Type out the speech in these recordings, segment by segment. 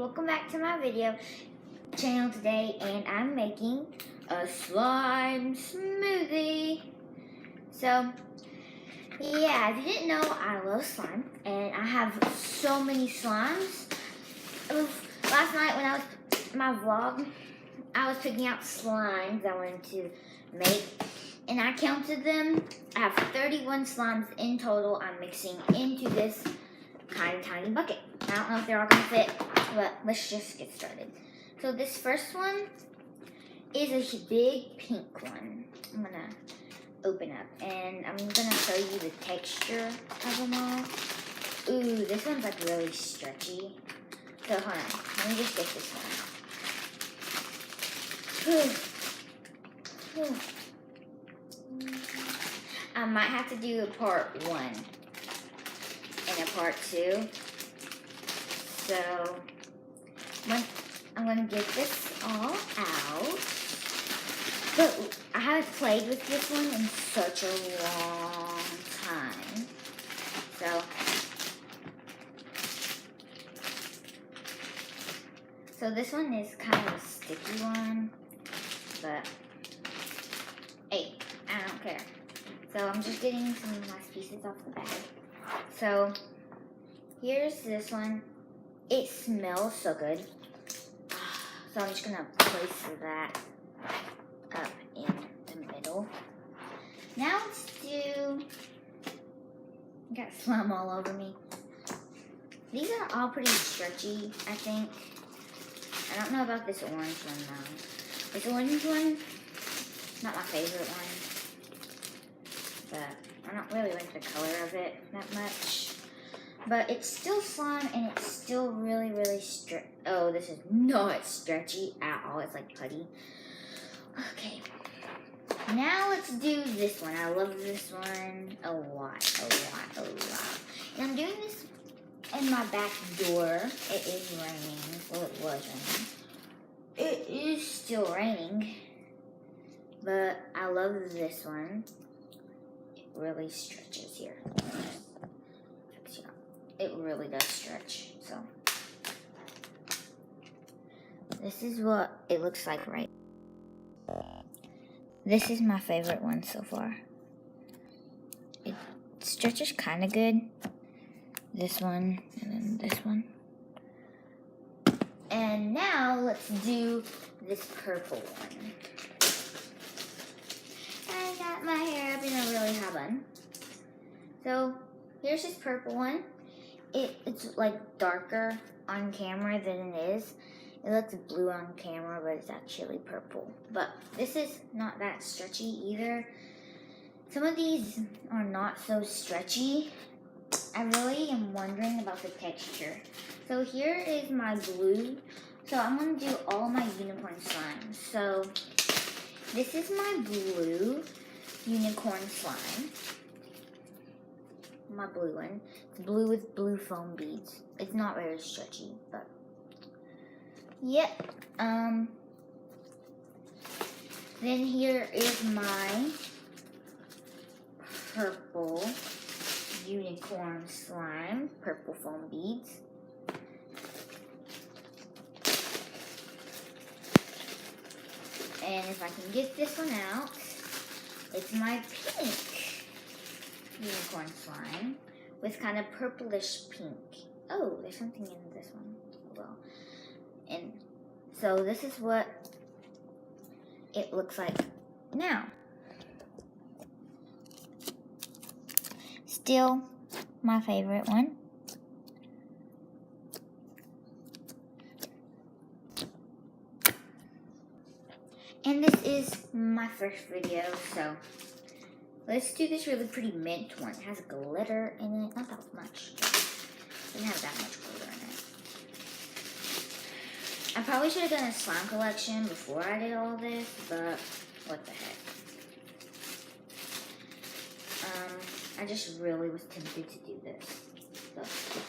welcome back to my video channel today, and I'm making a slime smoothie. So, yeah, if you didn't know, I love slime, and I have so many slimes. Last night when I was my vlog, I was picking out slimes I wanted to make, and I counted them. I have 31 slimes in total I'm mixing into this tiny bucket. I don't know if they're all gonna fit, but let's just get started. So this first one is a big pink one. I'm gonna open up and I'm gonna show you the texture of them all. Ooh, this one's like really stretchy. So hold on, let me just get this one. I might have to do a part 1 and a part 2. So I'm gonna get this all out. But I haven't played with this one in such a long time. So this one is kind of a sticky one, but hey, I don't care. So I'm just getting some nice pieces off the bag. So here's this one. It smells so good. So I'm just gonna place that up in the middle. Now let's do, got slime all over me. These are all pretty stretchy, I think. I don't know about this orange one though. This orange one, not my favorite one. But I don't really like the color of it that much. But it's still slime and it's still really stretchy. Oh, this is not stretchy at all. It's like putty. Okay. Now let's do this one. I love this one a lot. And I'm doing this in my back door. It is raining. Well, it was raining. It is still raining. But I love this one. It really stretches here. It really does stretch. So this is what it looks like right. This is my favorite one so far. It stretches kind of good. This one and then this one. And now let's do this purple one. I got my hair up in a really high bun. So here's this purple one. It's like darker on camera than it is. It looks blue on camera, but it's actually purple. But this is not that stretchy either. Some of these are not so stretchy. I really am wondering about the texture. So here is my blue. So I'm going to do all my unicorn slime. So this is my blue unicorn slime. My blue one. It's blue with blue foam beads. It's not very stretchy, but yep. Then here is my purple unicorn slime, purple foam beads. And if I can get this one out, it's my pink unicorn slime with kind of purplish pink. Oh, there's something in this one as well. And so this is what it looks like now. Still my favorite one. And this is my first video, so let's do this really pretty mint one. It has glitter in it. Not that much. It doesn't have that much glitter in it. I probably should have done a slime collection before I did all this, but what the heck. I just really was tempted to do this. So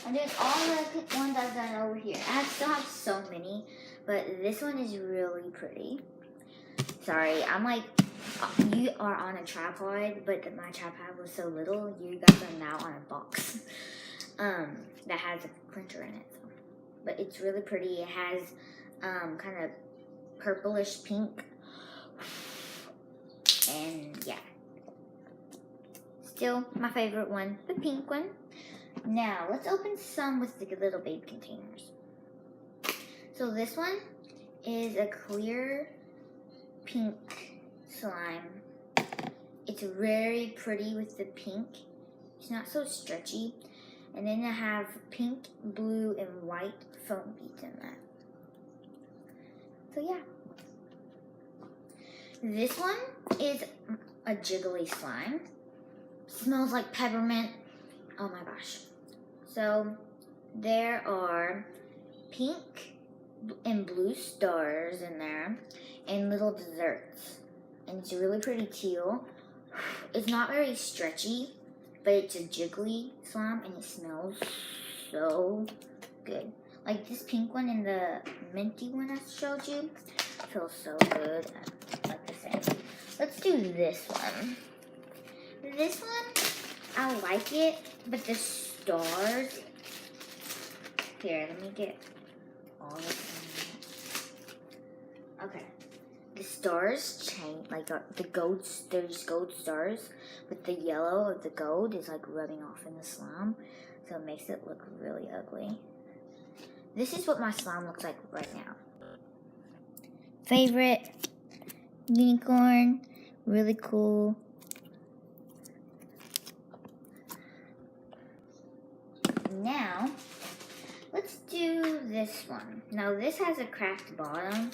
I'm doing all the ones I've done over here. I still have so many, but this one is really pretty. Sorry, I'm like, you are on a tripod, but my tripod was so little, you guys are now on a box that has a printer in it. So but it's really pretty. It has kind of purplish pink, and yeah, still my favorite one, the pink one. Now let's open some with the little baby containers. So this one is a clear pink slime. It's very pretty with the pink. It's not so stretchy. And then I have pink, blue, and white foam beads in that. So yeah. This one is a jiggly slime. Smells like peppermint. Oh my gosh. So there are pink and blue stars in there and little desserts. And it's a really pretty teal. It's not very stretchy, but it's a jiggly slime and it smells so good. Like this pink one and the minty one I showed you feels so good. I like the same. Let's do this one. This one, I like it, but the stars. Here, let me get all of them. Okay. The stars change, like the gold, there's gold stars, but the yellow of the gold is like rubbing off in the slime, so it makes it look really ugly. This is what my slime looks like right now. Favorite unicorn, really cool. Now, let's do this one. Now this has a cracked bottom,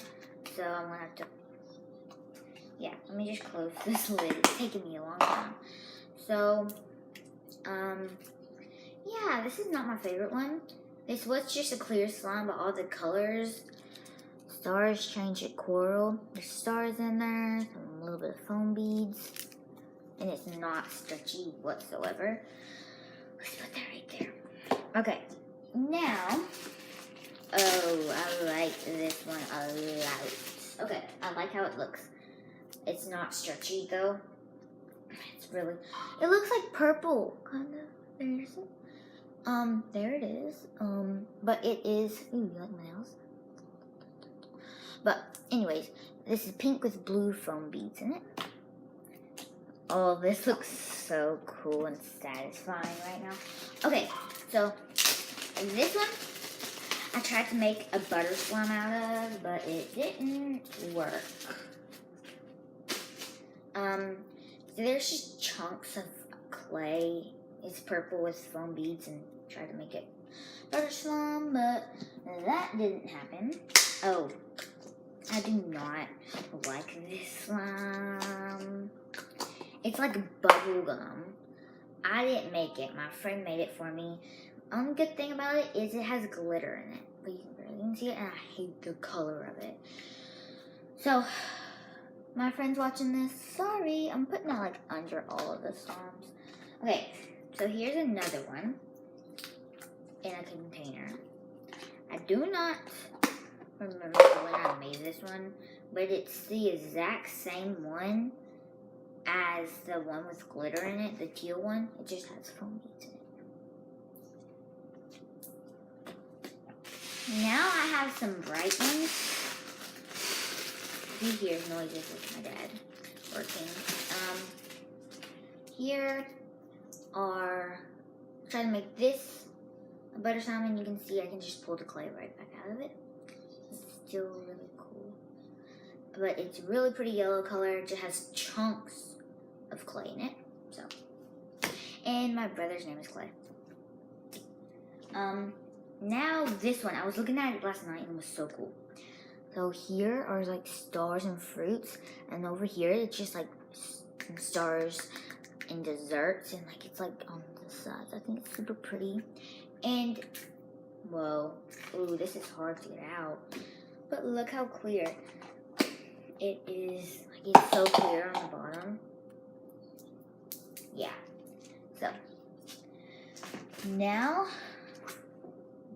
so I'm gonna have to, yeah, let me just close this lid. It's taking me a long time. So, yeah, this is not my favorite one. This was just a clear slime, but all the colors, stars change it coral. There's stars in there, a little bit of foam beads, and it's not stretchy whatsoever. Let's put that right there. Okay, now, oh, I like this one a lot. Okay, I like how it looks. It's not stretchy though. It's really, it looks like purple, kind of. There's it. There it is. But it is, ooh, you like my nails? But anyways, this is pink with blue foam beads in it. Oh, this looks so cool and satisfying right now. Okay, so this one I tried to make a butter slime out of, but it didn't work. So there's just chunks of clay. It's purple with foam beads, and tried to make it butter slime, but that didn't happen. Oh, I do not like this slime. It's like bubble gum. I didn't make it. My friend made it for me. Only good thing about it is it has glitter in it, but you can barely even see it, and I hate the color of it. So, my friend's watching this. Sorry, I'm putting that like under all of the slimes. Okay, so here's another one in a container. I do not remember when I made this one, but it's the exact same one as the one with glitter in it, the teal one. It just has foam beads in it. Now I have some bright ones. You hear noises with my dad working. Here are, trying to make this a butter slime, and you can see I can just pull the clay right back out of it. It's still really cool. But it's really pretty yellow color. It just has chunks of clay in it. So, and my brother's name is Clay. Now this one, I was looking at it last night and it was so cool. So here are like stars and fruits, and over here it's just like stars and desserts, and like it's like on the sides. I think it's super pretty. And whoa, ooh, this is hard to get out. But look how clear it is. Like it's so clear on the bottom. Yeah. So now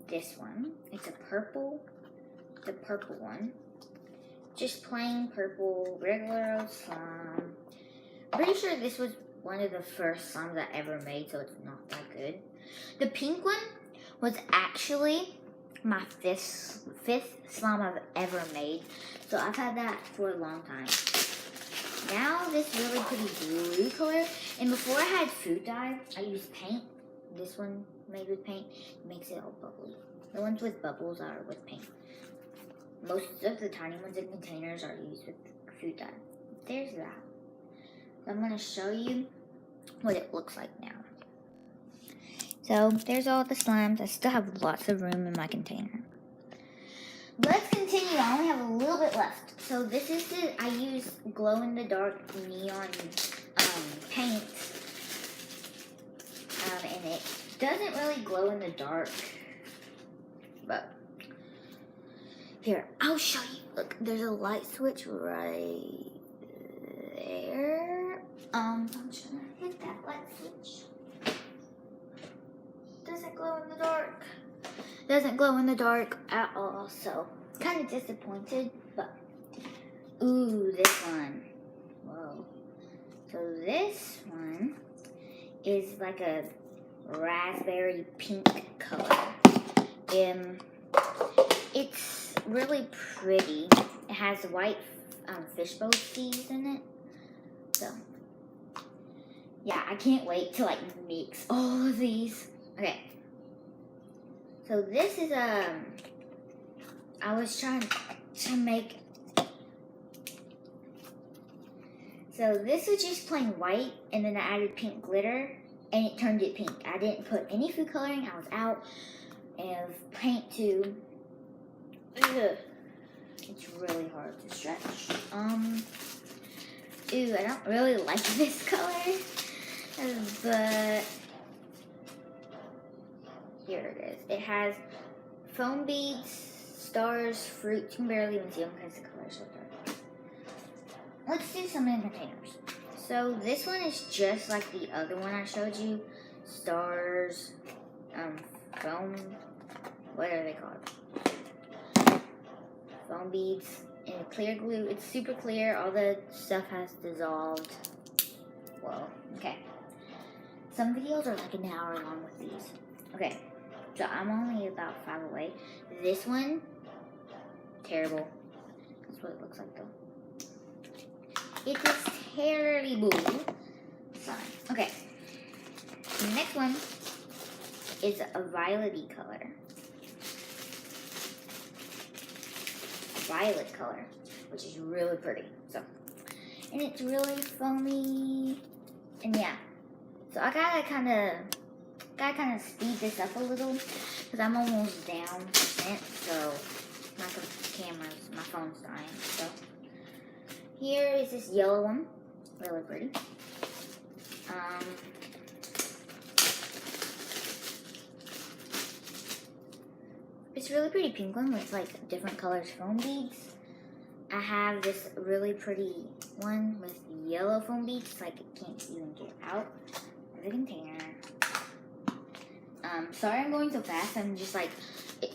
this one, it's a purple, the purple one. Just plain purple, regular old slime. Pretty sure this was one of the first slimes I ever made, so it's not that good. The pink one was actually my fifth slime I've ever made. So I've had that for a long time. Now this really pretty blue color. And before I had food dye, I used paint. This one made with paint makes it all bubbly. The ones with bubbles are with paint. Most of the tiny ones in containers are used with food dye. There's that. So I'm going to show you what it looks like now. So there's all the slimes. I still have lots of room in my container. Let's continue. I only have a little bit left. So this is I use glow-in-the-dark neon paint. And it doesn't really glow in the dark. But here, I'll show you. Look, there's a light switch right there. I'm just gonna hit that light switch. Doesn't glow in the dark. Doesn't glow in the dark at all, so kind of disappointed, but ooh, this one. Whoa. So this one is like a raspberry pink color. It's really pretty. It has white fishbowl seeds in it. So yeah, I can't wait to like mix all of these. Okay. So this is I was trying to make. So this was just plain white, and then I added pink glitter, and it turned it pink. I didn't put any food coloring. I was out of paint too. Ugh. It's really hard to stretch. Ooh, I don't really like this color, but here it is. It has foam beads, stars, fruit. You can barely even see them because the color is so dark. Let's do some in containers. So this one is just like the other one I showed you. Stars, foam, what are they called? Foam beads and clear glue. It's super clear. All the stuff has dissolved. Whoa, okay. Some videos are like an hour long with these. Okay, so I'm only about 5 away. This one, terrible. That's what it looks like though. It is terrible. Fine. Okay. The next one is a violet-y color. Violet color, which is really pretty. So, and it's really foamy. And yeah. So I gotta kind of speed this up a little because I'm almost down percent. So my phone's dying. So here is this yellow one, really pretty. It's really pretty pink one with like different colors foam beads. I have this really pretty one with yellow foam beads, like it can't even get out of the container. Sorry I'm going so fast. I'm just like,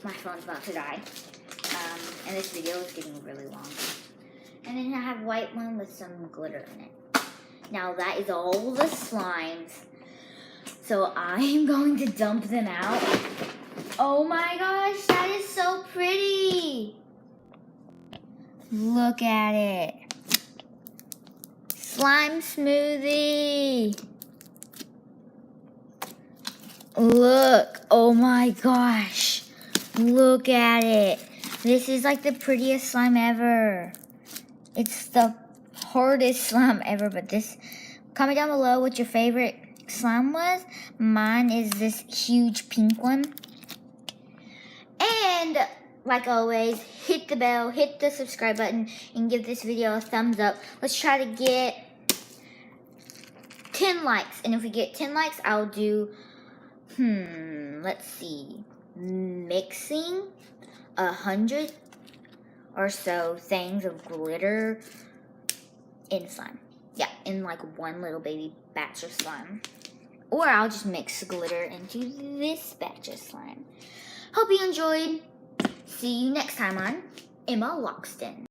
my phone's about to die. And this video is getting really long. And then I have white one with some glitter in it. Now that is all the slimes. So I am going to dump them out. Oh my gosh, that is so pretty. Look at it. Slime smoothie. Look, oh my gosh. Look at it. This is like the prettiest slime ever. It's the hardest slime ever, but this, comment down below what your favorite slime was. Mine is this huge pink one. And like always, hit the bell, hit the subscribe button, and give this video a thumbs up. Let's try to get 10 likes. And if we get 10 likes, I'll do, let's see, mixing 100 or so things of glitter in slime. Yeah, in like one little baby batch of slime. Or I'll just mix glitter into this batch of slime. Hope you enjoyed. See you next time on Emma Loxton.